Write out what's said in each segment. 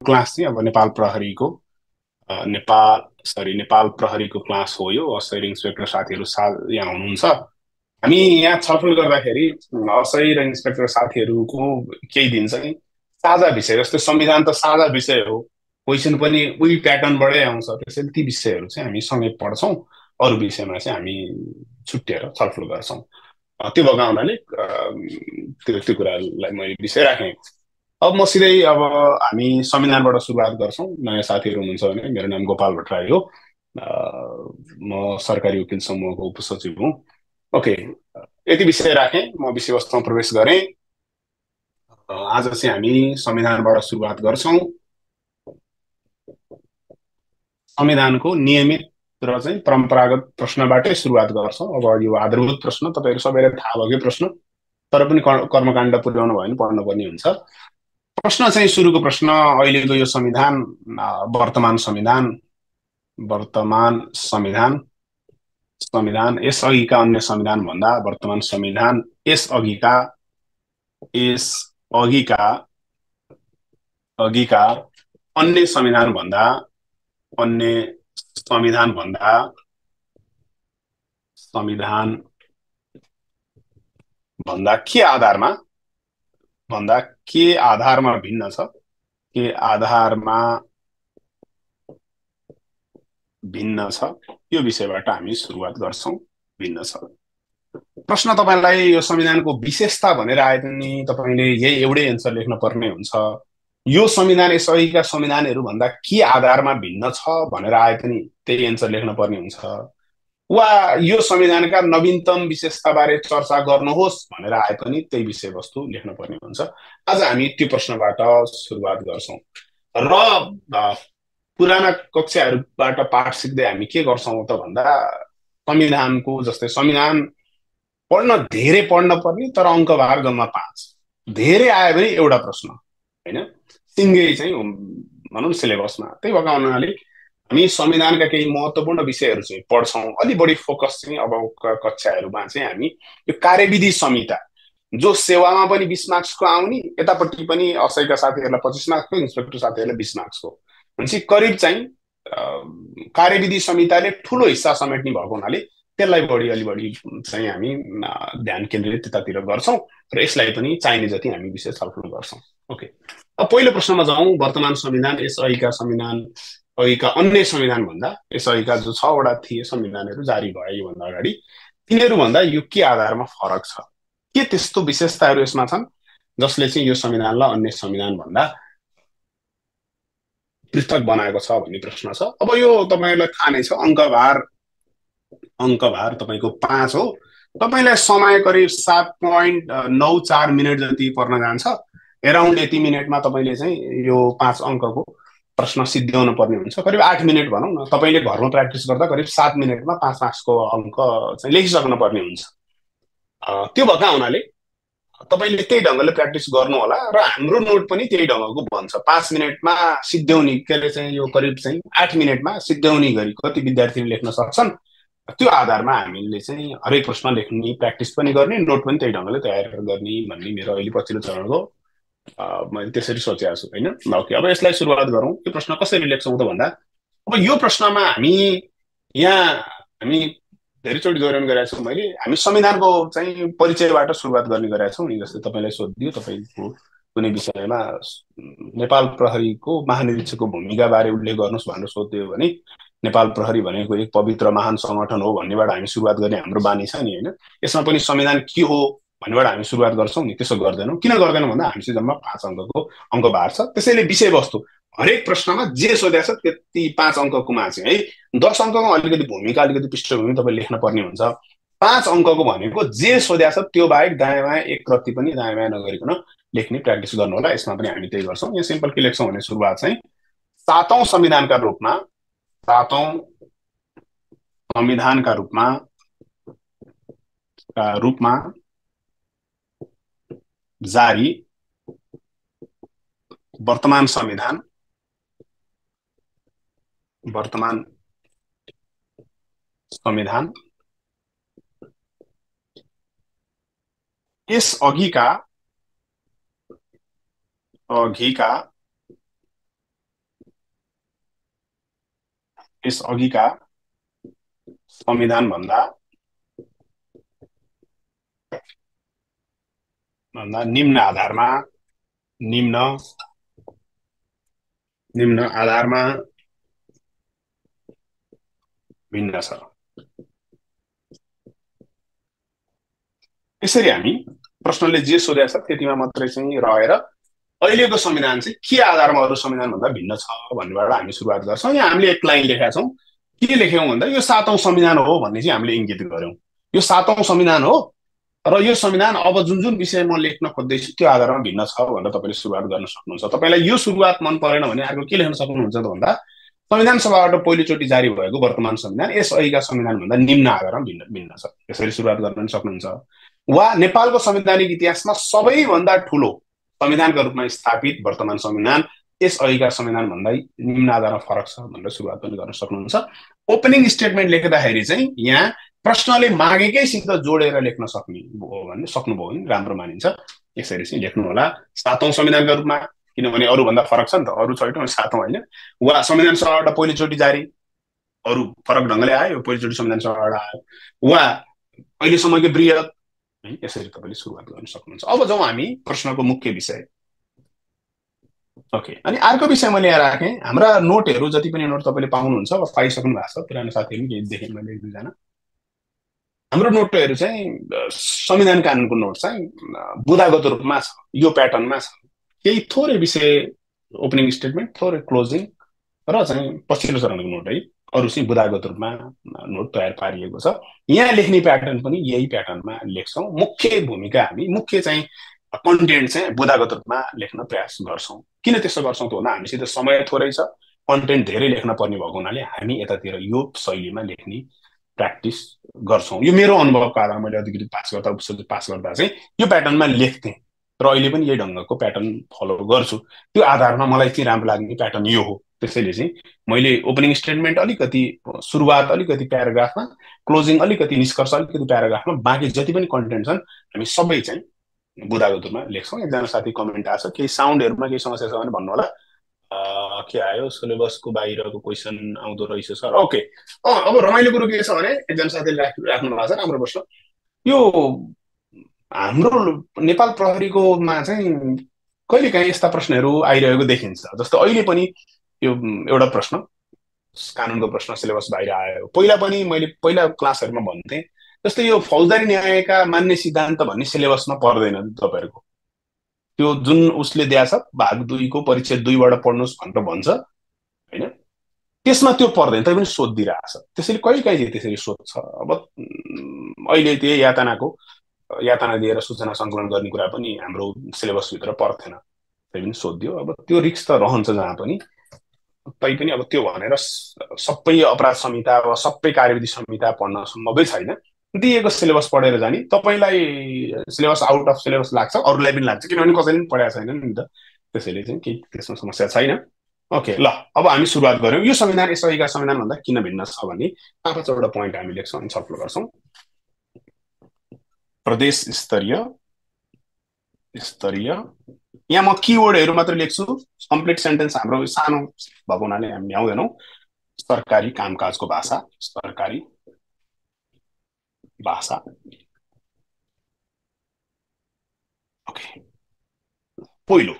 Class चाहिँ अब नेपाल प्रहरीको क्लास हो यो। असैर इन्सपेक्टर साथीहरू यहाँ हुनुहुन्छ। हामी यहाँ छलफल गर्दाखेरि असैर इन्सपेक्टर साथीहरूको केही दिन चाहिँ साझा विषय, जस्तै संविधान त साझा विषय हो, क्वेसन पनि उही प्याटर्नबाटै आउँछ, त्यसैले ती विषयहरू चाहिँ हामी सँगै पढ्छौँ, अरू विषयमा चाहिँ हामी छुट्टिएर छलफल गर्छौँ। त्यो भएको हुनाले त्यो त्यो कुरालाई मैले विषय राखेँ। अब म सिधै अब हामी संविधानबाट सुरुवात गर्छौँ। नयाँ साथीहरू हुनुहुन्छ भने, मेरो नाम गोपाल भट्टराई हो। म सरकारी वकिल समूहको उपसचिव हुँ। ओके, यति विषय राखेँ, म विषयवस्तुमा प्रवेश गरेँ। आज चाहिँ हामी संविधानबाट सुरुवात गर्छौँ। संविधानको नियमित र चाहिँ परम्परागत प्रश्नबाटै सुरुवात गर्छौँ। अब यो आधारभूत प्रश्न तपाईँहरू सबैलाई थाहा भएकै प्रश्न, तर पनि कर्मकाण्ड पुर्याउनु भयो भने पढ्नुपर्ने हुन्छ। प्रश्न चाहिँ सुरुको प्रश्न, अहिलेको यो संविधान, वर्तमान संविधान संविधान यसअघिका अन्य संविधान भन्दा वर्तमान संविधान यस अघिका अन्य संविधान भन्दा के आधारमा भिन्न छ, के आधारमा भिन्न छ, यो विषयबाट हामी सुरुवात गर्छौँ। भिन्न छ प्रश्न, तपाईलाई यो संविधानको विशेषता भनेर आए पनि तपाईले यही एउटै एन्सर लेख्न पर्ने हुन्छ। यो संविधान यसअघिका संविधानहरू भन्दा के आधारमा भिन्न छ भनेर आए पनि त्यही एन्सर लेख्न पर्ने हुन्छ। वा यो संविधानका नवीनतम विशेषताबारे चर्चा गर्नुहोस् भनेर आए पनि त्यही विषयवस्तु लेख्न पर्ने हुन्छ। आज हामी त्यो प्रश्नबाट सुरुवात गर्छौँ र पुराना कक्षाहरूबाट पाठ सिक्दै हामी के गर्छौँ त भन्दा, संविधानको जस्तै संविधान धेरै पढ्न पर्ने, तर अङ्कभार जम्मा 5, धेरै आयो भने एउटा प्रश्न, होइन, सिङ्गै चाहिँ भनौँ सिलेबसमा। त्यही भएको हुनाले हामी संविधानका केही महत्त्वपूर्ण विषयहरू चाहिँ पढ्छौँ। अलि बढी फोकस चाहिँ अब कक्षाहरूमा चाहिँ हामी यो कार्यविधि संहिता, जो सेवामा पनि 20 मार्क्सको आउने, यतापट्टि पनि असैका साथीहरूलाई 25 मार्क्सको, इन्सपेक्टर साथीहरूलाई 20 मार्क्सको, भनेपछि करिब चाहिँ कार्यविधि संहिताले ठुलो हिस्सा समेट्ने भएको हुनाले त्यसलाई अलि बढी चाहिँ हामी ध्यान केन्द्रित त्यतातिर गर्छौँ र यसलाई पनि चाहिने जति हामी विषय छलफल गर्छौँ। ओके, अब पहिलो प्रश्नमा जाउँ। वर्तमान संविधान अघिका अन्य संविधान भन्दा यसअघिका जो 6वटा थिए संविधानहरू जारी भए योभन्दा अगाडि, तिनीहरूभन्दा यो के आधारमा फरक छ, के त्यस्तो विशेषताहरू यसमा छन् जसले चाहिँ यो संविधानलाई अन्य संविधान भन्दा पृथक बनाएको छ भन्ने प्रश्न छ। अब यो तपाईँलाई थाहा नै छ, अङ्कभार तपाईँको 5 हो। तपाईँलाई समय करिब 7.94 मिनट जति पर्न जान्छ। एराउन्ड यति मिनटमा तपाईँले चाहिँ यो 5 अङ्कको प्रश्न सिद्ध्याउनु पर्ने हुन्छ। करिब 8 मिनट भनौँ न, तपाईँले घरमा प्र्याक्टिस गर्दा करिब 7 मिनटमा 5 मार्क्सको अङ्क चाहिँ लेखिसक्नु पर्ने हुन्छ। त्यो भएका हुनाले तपाईँले त्यही ढङ्गले प्र्याक्टिस गर्नु होला र हाम्रो नोट पनि त्यही ढङ्गको भन्छ। 5 मिनटमा सिद्ध्याउने, के अरे चाहिँ यो करिब चाहिँ 8 मिनटमा सिद्ध्याउने गरी कति विद्यार्थीले लेख्न सक्छन्, त्यो आधारमा हामीले चाहिँ हरेक प्रश्न लेख्ने, प्र्याक्टिस पनि गर्ने, नोट पनि त्यही ढङ्गले तयार गर्ने भन्ने मेरो अहिले पछिल्लो चरणको मैले त्यसरी सोचेको छु, होइन। ओके, अब यसलाई सुरुवात गरौँ। यो प्रश्न कसरी लेख्छौँ त भन्दा, अब यो प्रश्नमा हामी धेरैचोटि दोहोऱ्याउनु गरेका छौँ। हामी संविधानको चाहिँ परिचयबाट सुरुवात गर्ने गरेका छौँ नि। जस्तै तपाईँलाई सोधिदियो, तपाईँको कुनै विषयमा नेपाल प्रहरीको महानिरीक्षकको भूमिकाबारे उल्लेख गर्नुहोस् भनेर सोधिदियो भने, नेपाल प्रहरी भनेको एक पवित्र महान सङ्गठन हो भन्नेबाट हामी सुरुवात गर्ने हाम्रो बानी छ नि, होइन। यसमा पनि संविधान के हो भन्नेबाट हामी सुरुवात गर्छौँ नि, त्यसो गर्दैनौँ। किन गर्दैनौँ भन्दा हामीसँग जम्मा 5 अङ्कको अङ्कभार छ। त्यसैले विषयवस्तु हरेक प्रश्नमा जे सोधेको छ त्यति 5 अङ्ककोमा चाहिँ है 10 अङ्कको अलिकति भूमिका, अलिकति पृष्ठभूमि तपाईँ लेख्न पर्ने हुन्छ। 5 अङ्कको भनेको जे सोधेको छ त्यो बाहेक दायाँ बायाँ एक रत्ती पनि दायाँ बायाँ नगरिकन लेख्ने प्र्याक्टिस गर्नु होला। यसमा पनि हामी त्यही गर्छौँ। यहाँ सिम्पल के लेख्छौँ भने, सुरुवात चाहिँ 7औं संविधानका रूपमा जारी वर्तमान संविधान यस अघिका यस अघिका संविधान भन्दा निम्न आधारमा निम्न निम्न आधारमा भिन्न छ। यसरी हामी प्रश्नले जे सोधेको छ त्यतिमा मात्रै चाहिँ रहेर अहिलेको संविधान चाहिँ के आधारमा अरू संविधान भन्दा भिन्न छ भन्नेबाट हामी सुरुवात गर्छौँ। यहाँ हामीले एक लाइन लेखेका छौँ। के लेख्यौँ भन्दा यो 7औं संविधान हो भन्ने चाहिँ हामीले इङ्गित गर्यौँ। यो 7औं संविधान हो र यो संविधान अब जुन जुन विषय म लेख्न खोज्दैछु त्यो आधारमा भिन्न छ भनेर तपाईँले सुरुवात गर्न सक्नुहुन्छ। तपाईँलाई यो सुरुवात मन परेन भने अर्को के लेख्न सक्नुहुन्छ त भन्दा संविधान सभाबाट पहिलोचोटि जारी भएको वर्तमान संविधान यस अहिलेका संविधान भन्दा निम्न आधारमा भिन्न छ, यसरी सुरुवात गर्न सक्नुहुन्छ। वा नेपालको संवैधानिक इतिहासमा सबैभन्दा ठुलो संविधानका रूपमा स्थापित वर्तमान संविधान यस अहिलेका संविधान भन्दा निम्न आधारमा फरक छ भनेर सुरुवात पनि गर्न सक्नुहुन्छ। ओपनिङ स्टेटमेन्ट लेख्दाखेरि चाहिँ यहाँ प्रश्नले मागेकैसित जोडेर लेख्न सक्नुभयो भने राम्रो मानिन्छ। यसरी चाहिँ लेख्नु होला 7औं संविधानका रूपमा, किनभने अरूभन्दा फरक छ नि त, अरू 6औं 7औं होइन। वा संविधान सभाबाट पहिलोचोटि जारी, अरू फरक ढङ्गले आयो, पहिलोचोटि संविधान सभाबाट आयो। वा अहिलेसम्मको बृहत, यसरी तपाईँले सुरुवात गर्न सक्नुहुन्छ। अब जाउँ हामी प्रश्नको मुख्य विषय। ओके, अनि अर्को विषय मैले यहाँ राखेँ। हाम्रा नोटहरू जति पनि नोट तपाईँले पाउनुहुन्छ वा पाइसक्नु भएको छ, पुरानो साथीहरू केही देखेँ मैले 1-2 जना। हाम्रो नोटहरू चाहिँ संविधान कानुनको नोट चाहिँ बुदागत रूपमा छ, यो प्याटर्नमा छ। केही थोरै विषय ओपनिङ स्टेटमेन्ट, थोरै क्लोजिङ र चाहिँ पछिल्लो चरणको नोट है, अरू चाहिँ बुदागत रूपमा नोट तयार पारिएको छ। यहाँ लेख्ने प्याटर्न पनि यही प्याटर्नमा लेख्छौँ। मुख्य भूमिका हामी मुख्य चाहिँ कन्टेन्ट चाहिँ बुदागत रूपमा लेख्न प्रयास गर्छौँ। किन त्यसो गर्छौँ त भन्दा हामीसित समय थोरै छ, कन्टेन्ट धेरै लेख्न पर्ने भएको हुनाले हामी यतातिर यो शैलीमा लेख्ने प्र्याक्टिस गर्छौँ। यो मेरो अनुभवको आधारमा मैले अधिकृत पास गर्दा चाहिँ यो प्याटर्नमा लेख्थेँ र अहिले पनि यही ढङ्गको प्याटर्न फलो गर्छु। त्यो आधारमा मलाई चाहिँ राम्रो लाग्ने प्याटर्न यो हो। त्यसैले चाहिँ मैले ओपनिङ स्टेटमेन्ट अलिकति, सुरुवात अलिकति प्याराग्राफमा, क्लोजिङ अलिकति, निष्कर्ष अलिकति प्याराग्राफमा, बाँकी जति पनि कन्टेन्ट छन् हामी सबै चाहिँ बुदागत रूपमा लेख्छौँ। एकजना साथी कमेन्ट आएको छ, केही साउन्डहरूमा केही समस्या छ भने भन्नु होला। के आयो, सिलेबसको बाहिरको क्वेसन आउँदो रहेछ सर। ओके, अब रमाइलो कुरो के छ भने एकजना साथीले राख्नु भएको छ राम्रो प्रश्न। यो हाम्रो नेपाल प्रहरीकोमा चाहिँ कहिलेकाहीँ यस्ता प्रश्नहरू आइरहेको देखिन्छ। जस्तो अहिले पनि यो एउटा प्रश्न, कानुनको प्रश्न सिलेबस बाहिर आयो। पहिला पनि मैले पहिला क्लासहरूमा भन्थेँ, जस्तै यो फौजदारी न्यायका मान्य सिद्धान्त भन्ने सिलेबसमा पर्दैन तपाईँहरूको। त्यो जुन उसले दिएछ भाग 2 को परिच्छेद 2 बाट पढ्नुहोस् भनेर भन्छ होइन, त्यसमा त्यो पर्दैन, तै पनि सोधिदिइरहेछ। त्यसैले कहिलेकाहीँ चाहिँ त्यसरी सोध्छ। अब अहिले त्यो यातना दिएर सूचना सङ्कलन गर्ने कुरा पनि हाम्रो सिलेबसभित्र पर्थेन, तै पनि सोधिदियो। अब त्यो रिस्क त रहन्छ जहाँ पनि, तैपनि अब त्यो भनेर सबै अपराध संहिता वा सबै कार्यविधि संहिता पढ्न सम्भवै छैन। दिएको सिलेबस पढेर जाने, तपाईँलाई सिलेबस आउट अफ सिलेबस लाग्छ, अरूलाई पनि लाग्छ, किनभने कसैले पनि पढाएको छैन नि त। त्यसैले चाहिँ केही त्यसमा समस्या छैन। ओके, ल अब हामी सुरुवात गऱ्यौँ। यो संविधान यस अहिलेका संविधान भन्दा किन भिन्न छ भन्ने 5-6वटा पोइन्ट हामी लेख्छौँ अनि छलफल गर्छौँ। प्रदेश स्तरीय, यहाँ म किवर्डहरू मात्र लेख्छु, कम्प्लिट सेन्टेन्स हाम्रो सानो भएको हुनाले हामी आउँदैनौँ। सरकारी कामकाजको भाषा, सरकारी भाषा। ओके, पहिलो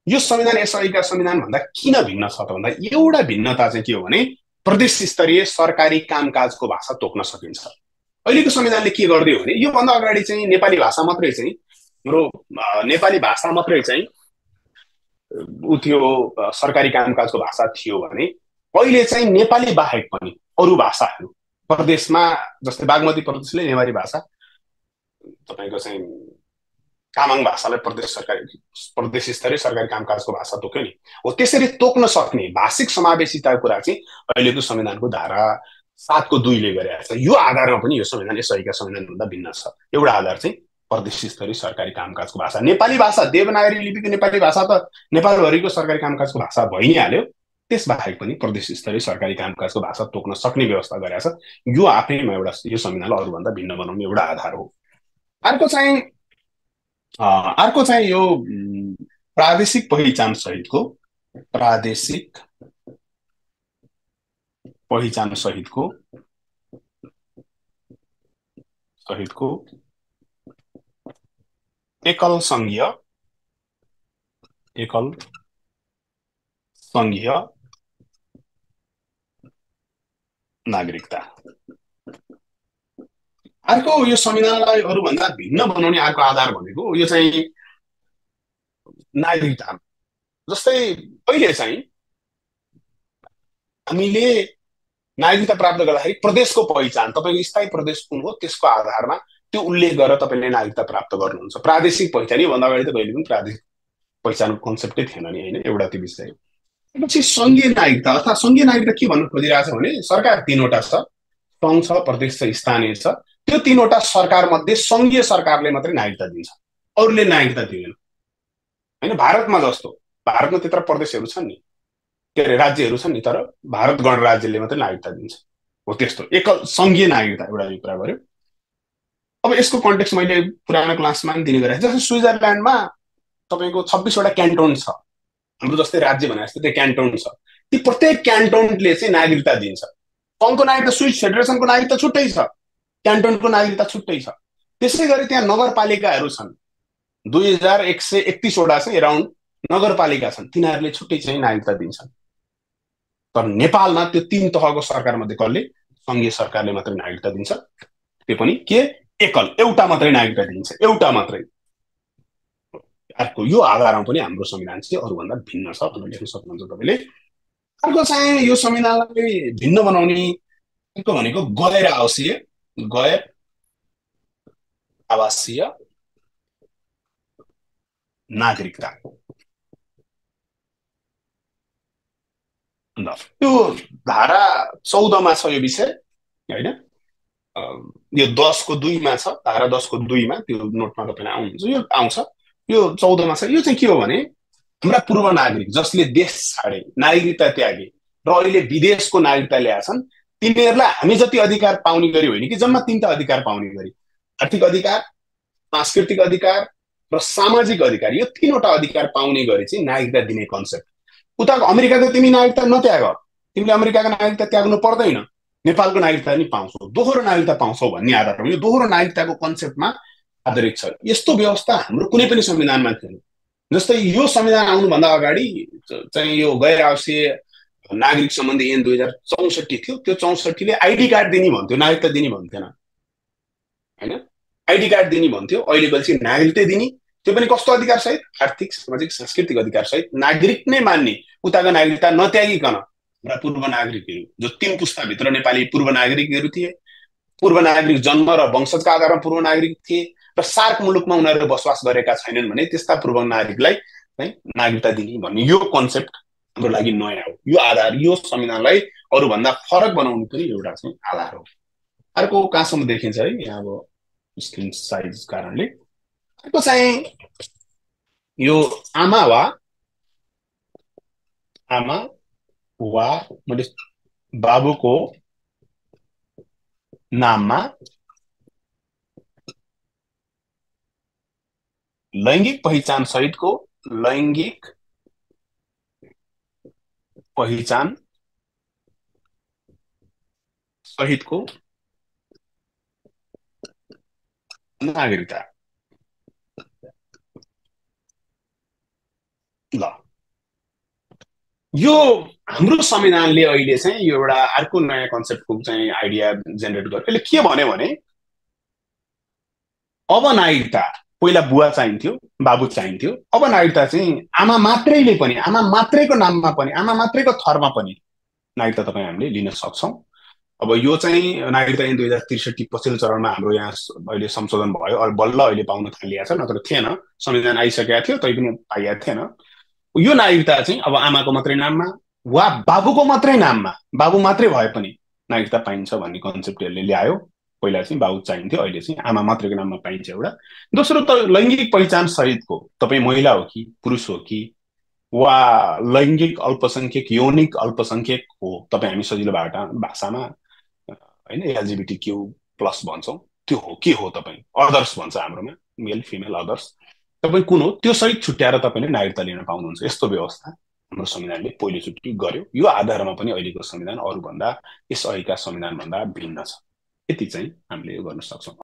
यो संविधान यस अहिलेका संविधान भन्दा किन भिन्न छ त भन्दा एउटा भिन्नता चाहिँ के हो भने प्रदेश स्तरीय सरकारी कामकाजको भाषा तोक्न सकिन्छ। अहिलेको संविधानले के गर्दै हो भने योभन्दा अगाडि चाहिँ नेपाली भाषा मात्रै चाहिँ हाम्रो नेपाली भाषा मात्रै चाहिँ उ थियो, सरकारी कामकाजको भाषा थियो भने अहिले चाहिँ नेपाली बाहेक पनि अरू भाषाहरू प्रदेशमा, जस्तै बागमती प्रदेशले नेपाली भाषा, तपाईँको चाहिँ तामाङ भाषालाई प्रदेश स्तरीय सरकारी कामकाजको भाषा तोक्यो नि हो। त्यसरी तोक्न सक्ने भाषिक समावेशिताको कुरा चाहिँ अहिलेको संविधानको धारा 7 को 2 ले गरेको छ। यो आधारमा पनि यो संविधान यस अहिलेका संविधानभन्दा भिन्न छ। एउटा आधार चाहिँ प्रदेश स्तरीय सरकारी कामकाजको भाषा, नेपाली भाषा, देवनागरी लिपिको नेपाली भाषा त नेपालभरिको सरकारी कामकाजको भाषा भइ नै हाल्यो। त्यसबाहेक पनि प्रदेश स्तरीय सरकारी कामकाजको भाषा तोक्न सक्ने व्यवस्था गरेको छ। यो आफैमा एउटा यो संविधानलाई अरूभन्दा भिन्न बनाउने एउटा आधार हो। अर्को चाहिँ यो प्रादेशिक पहिचान सहितको, प्रादेशिक पहिचान सहितको एकल सङ्घीय नागरिकता। अर्को यो संविधानलाई अरूभन्दा भिन्न बनाउने अर्को आधार भनेको यो चाहिँ नागरिकता। जस्तै अहिले चाहिँ हामीले नागरिकता प्राप्त गर्दाखेरि प्रदेशको पहिचान, तपाईँको स्थायी प्रदेश कुन हो त्यसको आधारमा त्यो उल्लेख गरेर तपाईँले नागरिकता प्राप्त गर्नुहुन्छ। प्रादेशिक पहिचान, योभन्दा अगाडि त कहिले पनि प्रादेशिक पहिचानको कन्सेप्टै थिएन नि, होइन, एउटा त्यो विषय। पछि सङ्घीय नागरिकता अर्थात् सङ्घीय नागरिकता के भन्न खोजिरहेछ भने सरकार तीनवटा छ, सङ्घ छ, प्रदेश छ, स्थानीय छ। त्यो तीनवटा सरकार मध्ये सङ्घीय सरकारले मात्रै नागरिकता दिन्छ, अरूले नागरिकता दिँदैन। होइन, भारतमा जस्तो, भारतमा त्यत्र प्रदेशहरू छन् नि, के अरे राज्यहरू छन् नि, तर भारत गणराज्यले मात्रै नागरिकता दिन्छ। हो त्यस्तो एकल सङ्घीय नागरिकता, एउटा यो कुरा गर्यो। अब यसको कन्टेक्स्ट मैले पुरानो क्लासमा पनि दिने गरेको, जस्तै स्विजरल्यान्डमा तपाईँको 26वटा क्यान्टोन छ, हाम्रो जस्तै राज्य भने जस्तै त्यो क्यान्टोन छ। ती प्रत्येक क्यान्टोनले चाहिँ नागरिकता दिन्छ। सङ्घको नागरिकता, स्विस फेडरेसनको नागरिकता छुट्टै छ, क्यान्टोनको नागरिकता छुट्टै छ। त्यसै गरी त्यहाँ नगरपालिकाहरू छन्, 2131वटा चाहिँ एराउन्ड नगरपालिका छन्, तिनीहरूले छुट्टै चाहिँ नागरिकता दिन्छन्। तर नेपालमा त्यो तीन तहको सरकार मध्ये कसले? सङ्घीय सरकारले मात्रै नागरिकता दिन्छ। त्यो पनि के? एकल, एउटा मात्रै नागरिकता दिन्छ, एउटा मात्रै। अर्को यो आधारमा पनि हाम्रो संविधान चाहिँ अरूभन्दा भिन्न छ भनेर लेख्न सक्नुहुन्छ तपाईँले। अर्को चाहिँ यो संविधानलाई भिन्न बनाउने भनेको गैर आवासीय नागरिकता। त्यो धारा 14मा छ यो विषय, होइन, यो 10को 2मा छ, धारा 10को 2मा, त्यो नोटमा तपाईँले आउनुहुन्छ, यो आउँछ, यो 14मा छ। यो चाहिँ के हो भने हाम्रा पूर्व नागरिक जसले देश छाडे, नागरिकता त्यागे र अहिले विदेशको नागरिकता ल्याएछन्, तिनीहरूलाई हामी जति अधिकार पाउने गरी होइन कि जम्मा 3टा अधिकार पाउने गरी, आर्थिक अधिकार, सांस्कृतिक अधिकार र सामाजिक अधिकार, यो 3वटा अधिकार पाउने गरी चाहिँ नागरिकता दिने कन्सेप्ट। उताको अमेरिकाको तिमी नागरिकता नत्याग, तिमीले अमेरिकाको नागरिकता त्याग्नु पर्दैन, नेपालको नागरिकता नि पाउँछौ, दोहोरो नागरिकता पाउँछौ भन्ने आधारमा यो दोहोरो नागरिकताको कन्सेप्टमा आधारित छ। यस्तो व्यवस्था हाम्रो कुनै पनि संविधानमा थिएन। जस्तै यो संविधान आउनुभन्दा अगाडि चाहिँ यो गैर आवासीय नागरिक सम्बन्धी ऐन 2064 थियो। त्यो 64ले आइडी कार्ड दिने भन्थ्यो, नागरिकता दिने भन्थेन, होइन, आइडी कार्ड दिने भन्थ्यो। अहिले बल्छी नागरिकता दिने, त्यो पनि कस्तो अधिकार सहित? आर्थिक, सामाजिक, सांस्कृतिक अधिकार सहित नागरिक नै मान्ने, उताको नागरिकता नत्यागिकन। हाम्रा पूर्व नागरिकहरू जो 3 पुस्ताभित्र नेपाली पूर्व नागरिकहरू थिए, पूर्व नागरिक जन्म र वंशजका आधारमा पूर्व नागरिक थिए र सार्क मुलुकमा उनीहरू बसोबास गरेका छैनन् भने त्यस्ता पूर्व नागरिकलाई चाहिँ नागरिकता दिने भन्ने यो कन्सेप्ट हाम्रो लागि नयाँ हो। यो आधार, यो संविधानलाई अरूभन्दा फरक बनाउनु पनि एउटा चाहिँ आधार हो। अर्को कहाँसम्म देखिन्छ है, यहाँ अब स्क्रिन साइज कारणले। अर्को चाहिँ यो आमा वा मैले बाबुको नाममा लैङ्गिक पहिचान सहितको नागरिकता। ल, यो हाम्रो संविधानले अहिले चाहिँ यो एउटा अर्को नयाँ कन्सेप्टको चाहिँ आइडिया जेनेरेट गर्यो। यसले के भन्यो भने अब नागरिकता, पहिला बुवा चाहिन्थ्यो, बाबु चाहिन्थ्यो, अब नागरिकता चाहिँ आमा मात्रैले पनि, आमा मात्रैको नाममा पनि, आमा मात्रैको थरमा पनि नागरिकता तपाईँ हामीले लिन सक्छौँ। अब यो चाहिँ नागरिकता ऐन 2063 पछिल्लो चरणमा हाम्रो यहाँ अहिले संशोधन भयो, बल्ल अहिले पाउन थालिएको छ, नत्र थिएन, संविधान आइसकेको थियो तै पनि पाइएको थिएन। यो नागरिकता चाहिँ अब आमाको मात्रै नाममा वा बाबुको मात्रै नाममा, बाबु मात्रै भए पनि नागरिकता पाइन्छ भन्ने कन्सेप्टहरूले ल्यायो। पहिला चाहिँ बाबु चाहिन्थ्यो, अहिले चाहिँ आमा मात्रैको नाममा पाइन्छ एउटा। दोस्रो त लैङ्गिक पहिचान सहितको, तपाईँ महिला हो कि पुरुष हो कि वा लैङ्गिक अल्पसङ्ख्यक, यौनिक अल्पसङ्ख्यक हो, तपाईँ हामी सजिलो भाषामा होइन एलजिबिटी+ भन्छौँ, त्यो हो के हो, तपाईँ अदर्स भन्छ हाम्रोमा, मेल फिमेल अदर्स, तपाईँ कुन हो त्यो सहित छुट्याएर तपाईँले नागरिकता लिन पाउनुहुन्छ। यस्तो व्यवस्था हाम्रो संविधानले पहिलोचोटि गर्यो। यो आधारमा पनि अहिलेको संविधान अरूभन्दा यस अघिका संविधानभन्दा भिन्न छ। यति चाहिँ हामीले यो गर्न सक्छौँ।